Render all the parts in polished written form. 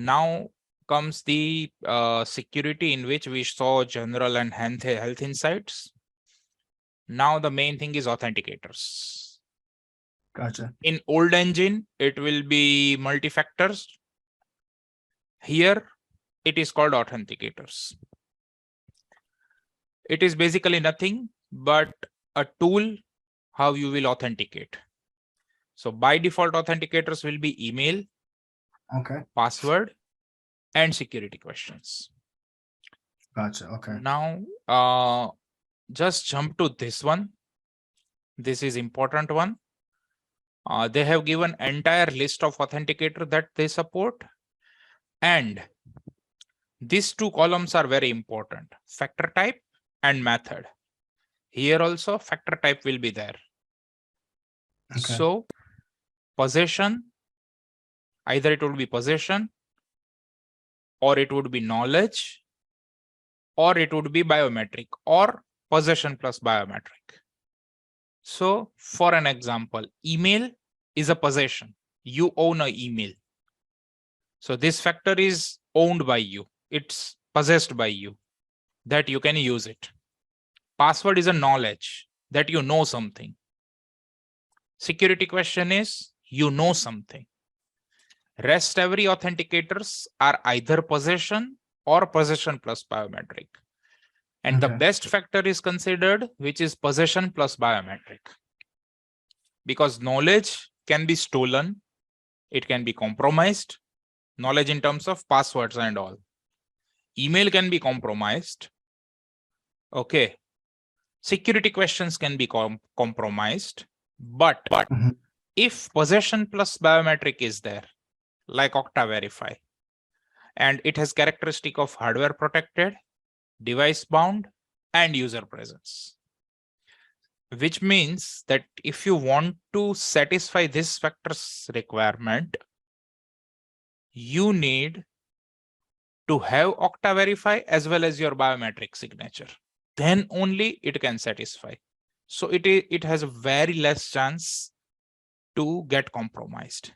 Now comes the security, in which we saw general and health insights. Now the main thing is authenticators. Gotcha. In old engine, it will be multi-factors. Here, it is called authenticators. It is basically nothing but a tool how you will authenticate. So by default, authenticators will be email, Okay. password, and security questions. Gotcha. Okay. Now, just jump to this one. This is important one. They have given entire list of authenticator that they support. And these two columns are very important: factor type and method. Here also factor type will be there. Okay. So possession, either it would be possession, or it would be knowledge, or it would be biometric, or possession plus biometric. So for an example, email is a possession. You own an email. So this factor is owned by you. It's possessed by you, that you can use it. Password is a knowledge, that you know something. Security question is you know something. Rest every authenticators are either possession or possession plus biometric. And the Okay. best factor is considered, which is possession plus biometric. Because knowledge can be stolen, it can be compromised, knowledge in terms of passwords and all. Email can be compromised. Okay. Security questions can be compromised. But Mhm. if possession plus biometric is there, like Okta Verify, and it has characteristic of hardware protected, device bound, and user presence, which means that if you want to satisfy this factors requirement, you need to have Okta Verify as well as your biometric signature. Then only it can satisfy. So it has a very less chance to get compromised.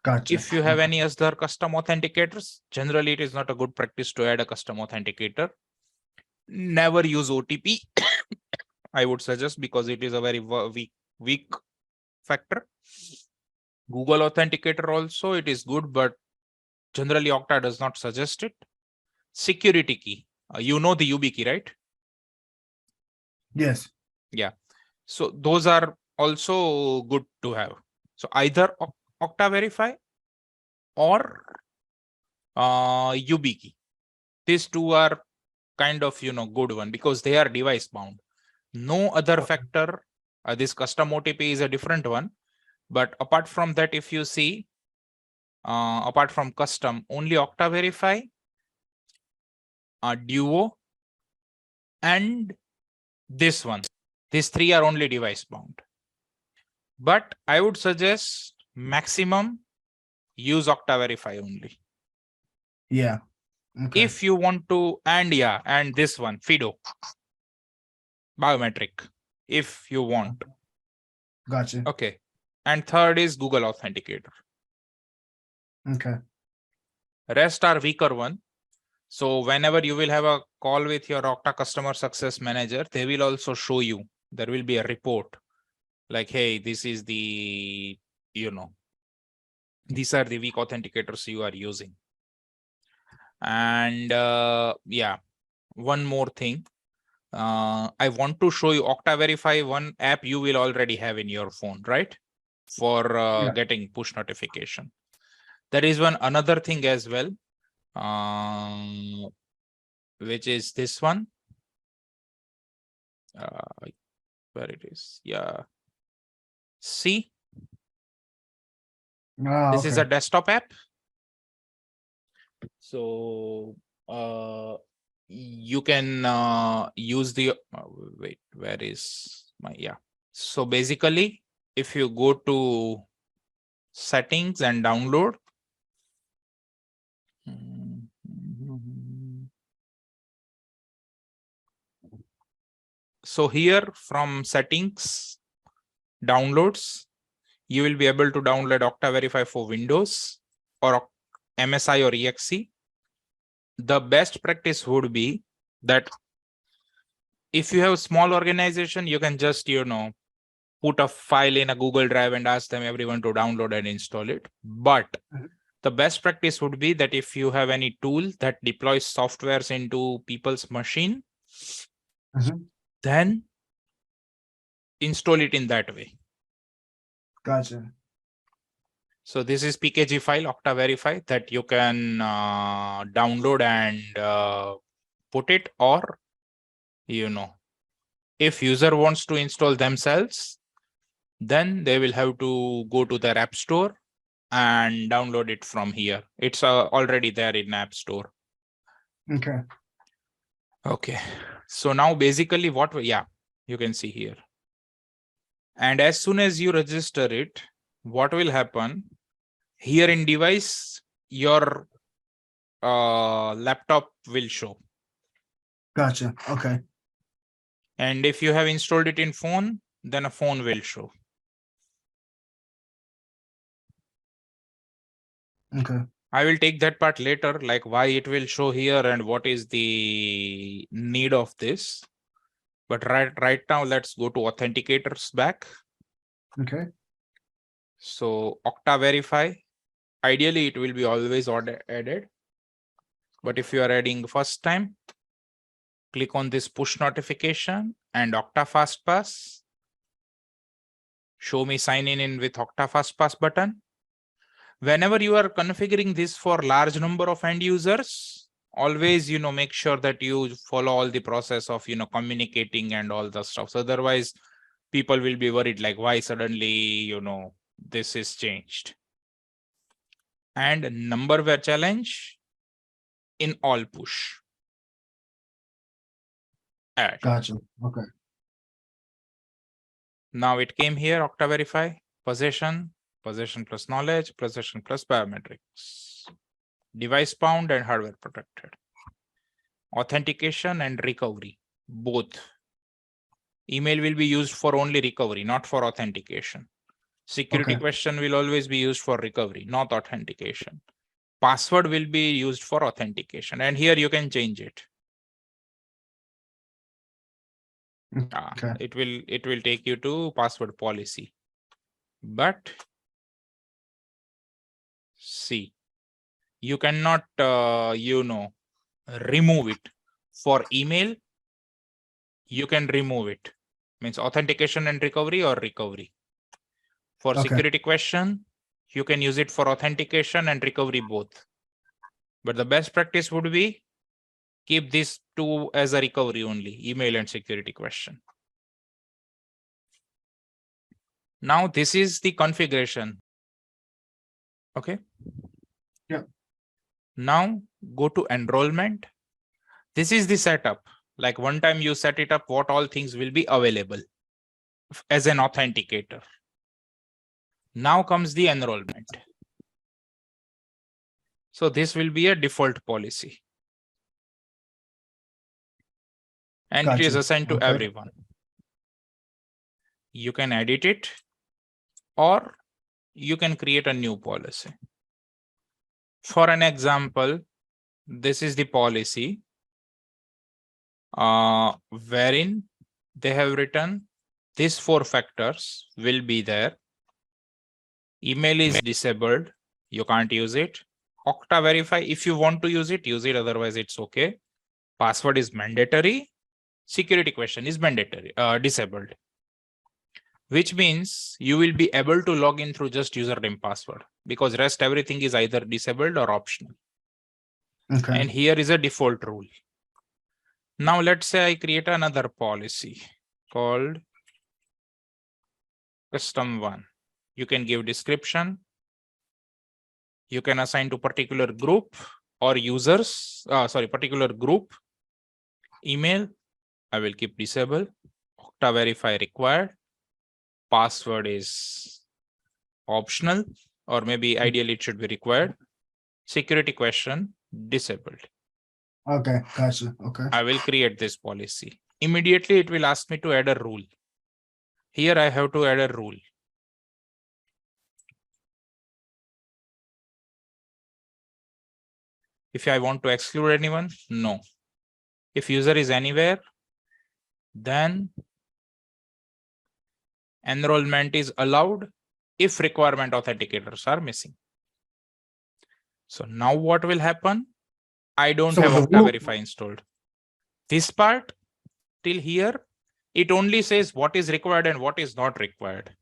Gotcha. If you have Okay. any other custom authenticators, generally it is not a good practice to add a custom authenticator. Never use OTP. I would suggest, because it is a very weak factor. Google Authenticator also, it is good, but generally Okta does not suggest it. Security key. You know the YubiKey, right? Yes. Yeah. So those are also good to have. So either Okta Verify or YubiKey. These two are kind of, good one, because they are device bound. No other factor. This custom OTP is a different one. But apart from that, if you see, apart from custom, only Okta Verify, Duo, and this one. These three are only device bound. But I would suggest maximum use Okta Verify only. Yeah. Okay. If you want to, and this one, FIDO, biometric, if you want. Gotcha. Okay. And third is Google Authenticator. Okay. Rest are weaker one. So whenever you will have a call with your Okta customer success manager, they will also show you. There will be a report like, hey, this is the, these are the weak authenticators you are using. And yeah, one more thing. I want to show you Okta Verify, one app you will already have in your phone, right? For Yeah. getting push notification. There is one another thing as well, which is this one. Where it is? Yeah. See, this is Okay. a desktop app. So you can use the wait, where is my so basically, if you go to settings and download, so here from settings, downloads, you will be able to download Okta Verify for Windows or MSI or EXE, the best practice would be that if you have a small organization, you can just, put a file in a Google Drive and ask them everyone to download and install it. But the best practice would be that if you have any tool that deploys softwares into people's machine, then install it in that way. Gotcha. So this is PKG file, Okta Verify, that you can download and put it, or, if user wants to install themselves, then they will have to go to their app store and download it from here. It's already there in App Store. Okay. Okay. So now basically you can see here. And as soon as you register it, what will happen here in device, your laptop will show. Gotcha. Okay. And if you have installed it in phone, then a phone will show. Okay. I will take that part later, like why it will show here and what is the need of this. But right now, let's go to authenticators back. Okay. So Okta Verify, ideally it will be always added. But if you are adding first time, click on this push notification and Okta FastPass. Show me sign in with Okta FastPass button. Whenever you are configuring this for large number of end users, always, make sure that you follow all the process of, communicating and all the stuff. So otherwise, people will be worried, like why suddenly, this is changed. And numberware challenge in all push. Add. Gotcha. Okay. Now it came here, Okta Verify, possession plus knowledge, possession plus biometrics, device bound and hardware protected, authentication and recovery, both. Email will be used for only recovery, not for authentication. Security question will always be used for recovery, not authentication. Password will be used for authentication, and here you can change it. Okay. It will take you to password policy, but see, you cannot remove it. For email, you can remove it, means authentication and recovery or recovery. For security question, you can use it for authentication and recovery both. But the best practice would be keep these two as a recovery only, email and security question. Now this is the configuration. Okay. Yeah. Now go to enrollment. This is the setup. Like one time you set it up, what all things will be available as an authenticator. Now comes the enrollment. So this will be a default policy. And it is assigned to everyone. You can edit it or you can create a new policy. For an example, this is the policy wherein they have written these 4 factors will be there. Email is disabled. You can't use it. Okta Verify, if you want to use it, otherwise it's okay. Password is mandatory. Security question is mandatory, disabled. Which means you will be able to log in through just username password, because rest everything is either disabled or optional. Okay. And here is a default rule. Now let's say I create another policy called custom one. You can give description. You can assign to particular group or users, particular group. Email, I will keep disable. Okta Verify required. Password is optional, or maybe ideally it should be required. Security question, disabled. Okay, gotcha. Okay. I will create this policy. Immediately it will ask me to add a rule. Here I have to add a rule. If I want to exclude anyone, no. If user is anywhere, then enrollment is allowed if requirement authenticators are missing. So now what will happen? I don't So have the Okta rule, Verify installed. This part till here, it only says what is required and what is not required.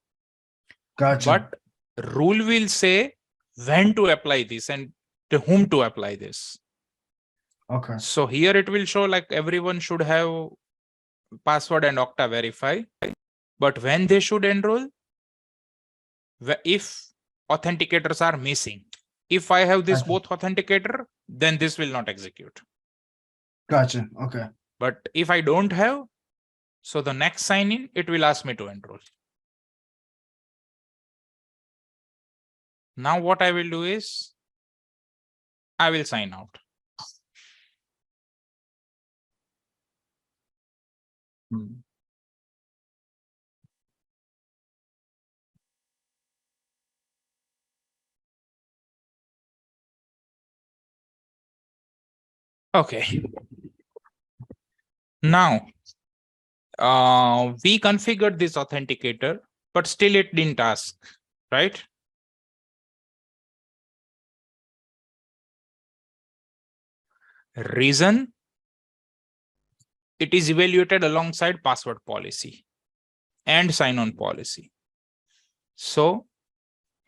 gotcha. But rule will say when to apply this and to whom to apply this. Okay, So here it will show like everyone should have password and Okta Verify. But when they should enroll, if authenticators are missing, if I have this Gotcha. both authenticator, then this will not execute. gotcha. Okay, But if I don't have, so the next sign in, it will ask me to enroll. Now what I will do is, I will sign out. Okay. Now, we configured this authenticator, but still it didn't ask, right? Reason, it is evaluated alongside password policy and sign-on policy. So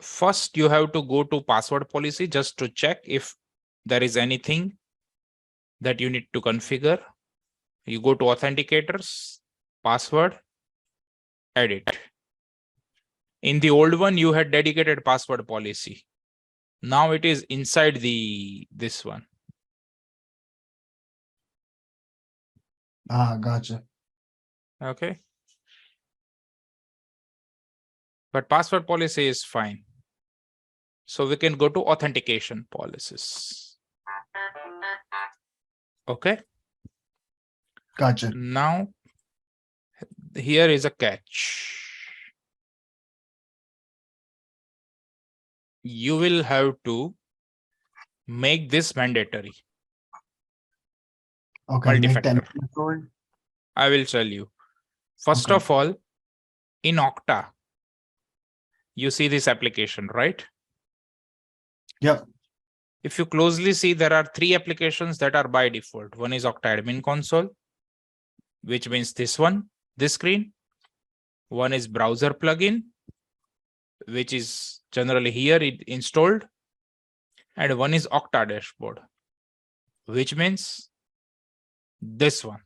first you have to go to password policy just to check if there is anything that you need to configure. You go to authenticators, password, edit. In the old one, you had dedicated password policy. Now it is inside this one. gotcha. Okay. But password policy is fine. So we can go to authentication policies. Okay. Gotcha. Now, here is a catch. You will have to make this mandatory. Okay, make that Multi-factor. mandatory. I will tell you. First Okay. of all, in Okta, you see this application, right? Yep. If you closely see, there are three applications that are by default. One is Okta Admin Console, which means this one, this screen. One is browser plugin, which is generally here installed. And one is Okta dashboard, which means this one,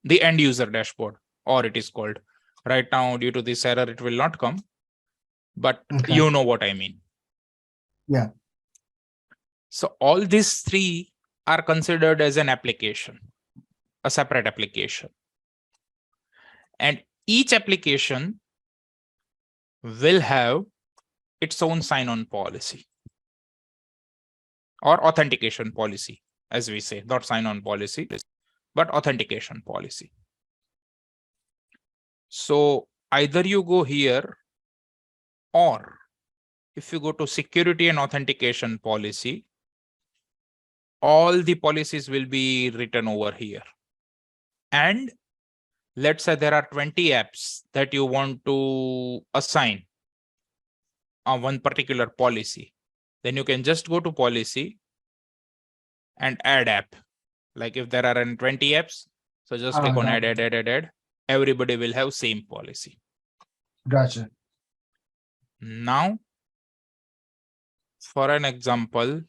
the end user dashboard, or it is called. Right now, due to this error, it will not come, but Okay. you know what I mean. Yeah. So all these three are considered as an application, a separate application. And each application will have its own sign-on policy or authentication policy, as we say, not sign-on policy, but authentication policy. So either you go here, or if you go to security and authentication policy, all the policies will be written over here. And let's say there are 20 apps that you want to assign on one particular policy. Then you can just go to policy and add app. Like if there are 20 apps, so just click on add. Everybody will have same policy. Gotcha. Now, for an example,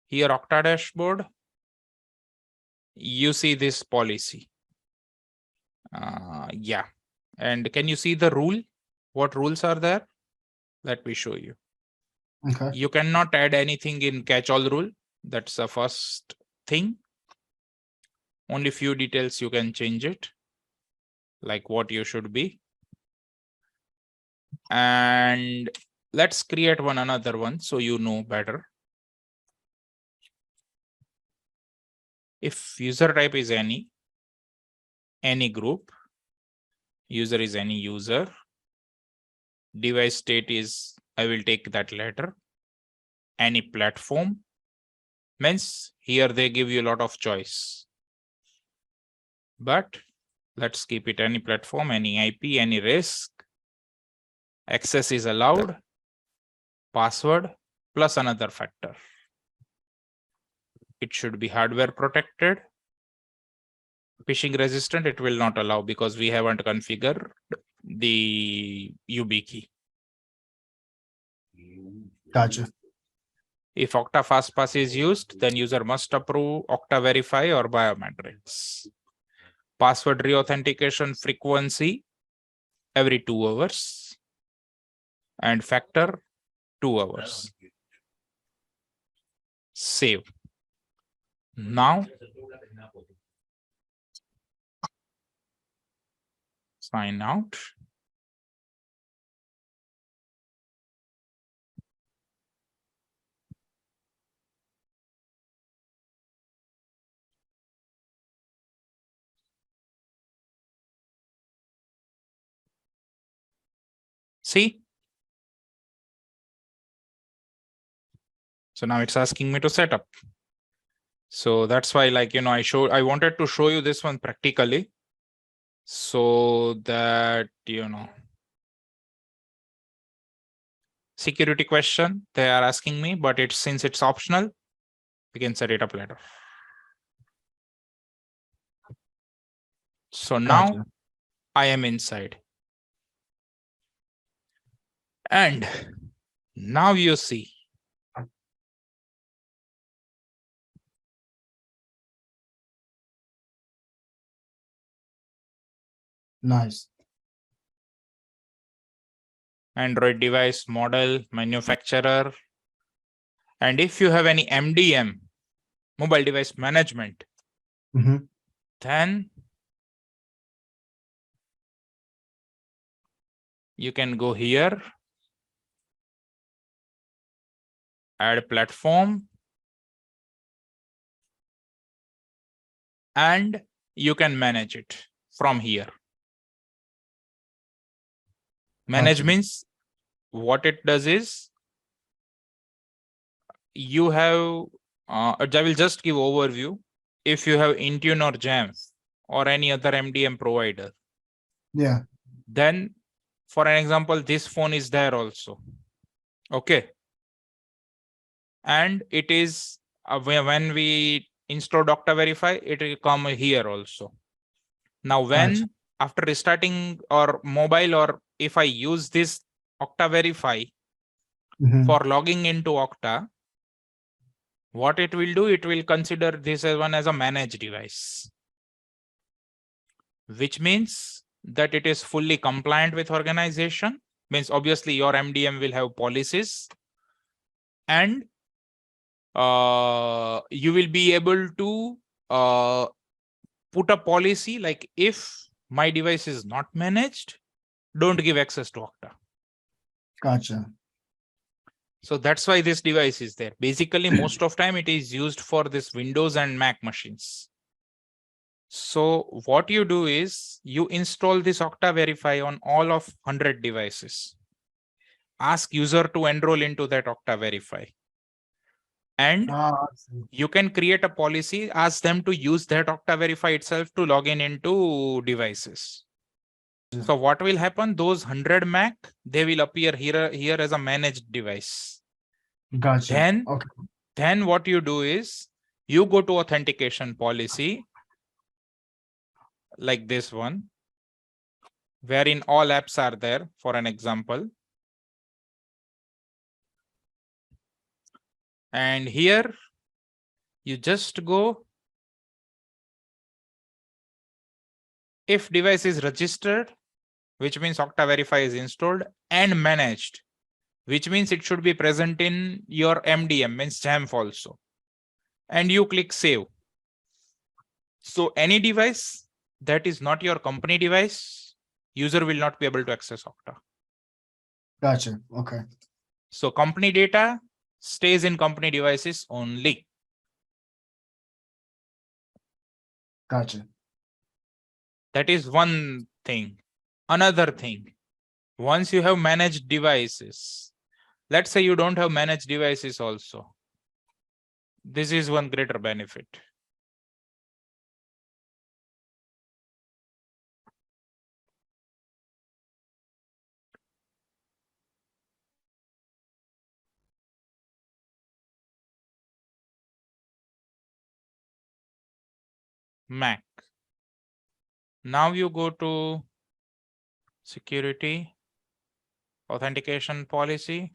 here Okta dashboard, you see this policy. Yeah. And can you see the rule? What rules are there? Let me show you. Okay. You cannot add anything in catch-all rule. That's the first thing. Only few details you can change it, like what you should be. And let's create another one so you know better. If user type is any group, user is any user, device state is, I will take that letter, any platform. Means here they give you a lot of choice. But let's keep it any platform, any IP, any risk. Access is allowed. Password plus another factor. It should be hardware protected. Phishing resistant, it will not allow because we haven't configured the UB key. Gotcha. If Okta FastPass is used, then user must approve Okta Verify or biometrics. Password reauthentication frequency every 2 hours and factor 2 hours. Save. Now sign out. See? So now it's asking me to set up. So that's why, like, I wanted to show you this one practically so that, security question they are asking me, but since it's optional, we can set it up later. So now Gotcha. I am inside. And now you see. Nice. Android device, model, manufacturer. And if you have any MDM, mobile device management, then you can go here, add platform, and you can manage it from here. Manage Gotcha. means what it does is you have, I will just give overview. If you have Intune or Jamf or any other MDM provider, Yeah. then for an example, this phone is there also. Okay. And it is when we install Okta Verify, it will come here also. Now, when Gotcha. after restarting or mobile, or if I use this Okta Verify for logging into Okta, what it will do, it will consider this as one as a managed device, which means that it is fully compliant with organization. Means obviously your MDM will have policies, and you will be able to put a policy like, if my device is not managed, don't give access to Okta. Gotcha. So that's why this device is there. Basically, most of time it is used for this Windows and Mac machines. So what you do is you install this Okta Verify on all of 100 devices. Ask user to enroll into that Okta Verify. And you can create a policy, ask them to use that Okta Verify itself to log in into devices. So what will happen? Those 100 Mac, they will appear here as a managed device. Gotcha. Then what you do is you go to authentication policy like this one, wherein all apps are there, for an example. And here you just go, if device is registered, which means Okta Verify is installed, and managed, which means it should be present in your MDM, means Jamf also. And you click save. So any device that is not your company device, user will not be able to access Okta. Gotcha. Okay. So company data stays in company devices only. Gotcha. That is one thing. Another thing, once you have managed devices, Let's say you don't have managed devices also. This is one greater benefit. Mac. Now you go to security, authentication policy.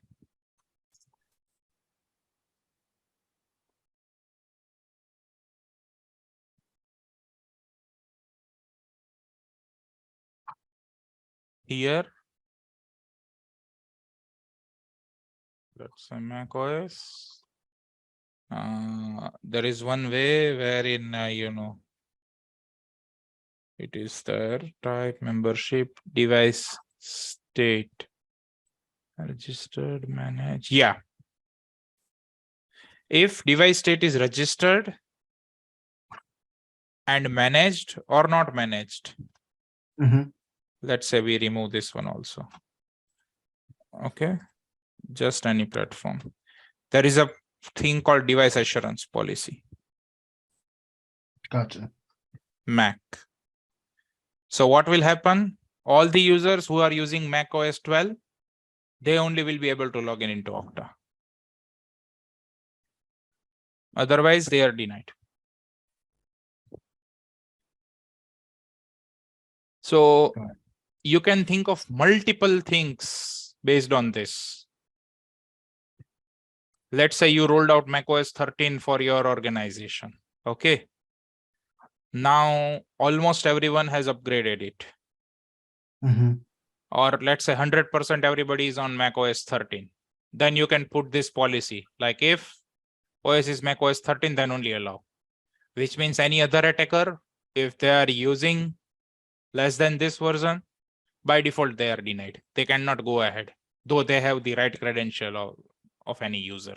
Here, let's say Mac OS. There is one way wherein, it is there, type membership, device state, registered, manage. Yeah. If device state is registered and managed or not managed, let's say we remove this one also. Okay. Just any platform. There is a thing called device assurance policy. Gotcha. Mac. So what will happen? All the users who are using Mac OS 12, they only will be able to log in into Okta. Otherwise, they are denied. So you can think of multiple things based on this. Let's say you rolled out macOS 13 for your organization. Okay. Now almost everyone has upgraded it. Or let's say 100% everybody is on macOS 13. Then you can put this policy like if OS is macOS 13, then only allow. Which means any other attacker, if they are using less than this version, by default they are denied. They cannot go ahead, though they have the right credential of any user.